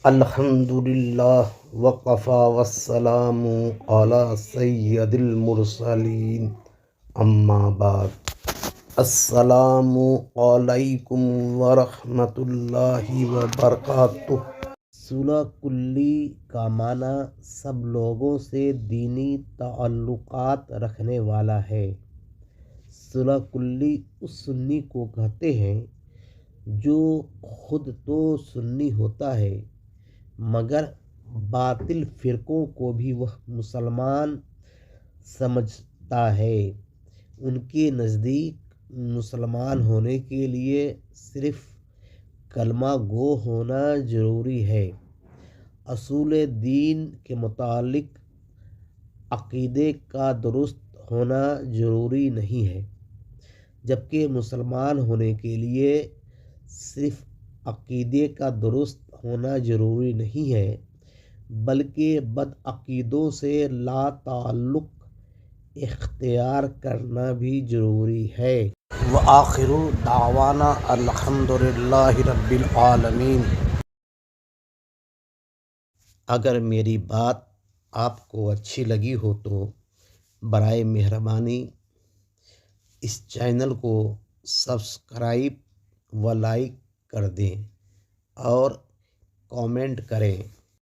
الحمدللہ وقفا والسلام علی سید المرسلین اما بعد السلام علیکم ورحمۃ اللہ وبرکاتہ۔ صلح کلی کا معنی سب لوگوں سے دینی تعلقات رکھنے والا ہے۔ صلح کلی اس سنی کو کہتے ہیں جو خود تو سنی ہوتا ہے مگر باطل فرقوں کو بھی وہ مسلمان سمجھتا ہے۔ ان کے نزدیک مسلمان ہونے کے لیے صرف کلمہ گو ہونا ضروری ہے، اصول دین کے متعلق عقیدے کا درست ہونا ضروری نہیں ہے، جبکہ مسلمان ہونے کے لیے صرف عقیدے کا درست ہونا ضروری نہیں ہے بلکہ بدعقیدوں سے لا تعلق اختیار کرنا بھی ضروری ہے۔ وآخر دعوانا الحمدللہ رب العالمین۔ اگر میری بات آپ کو اچھی لگی ہو تو برائے مہربانی اس چینل کو سبسکرائب و لائک کر دیں اور کامنٹ کریں۔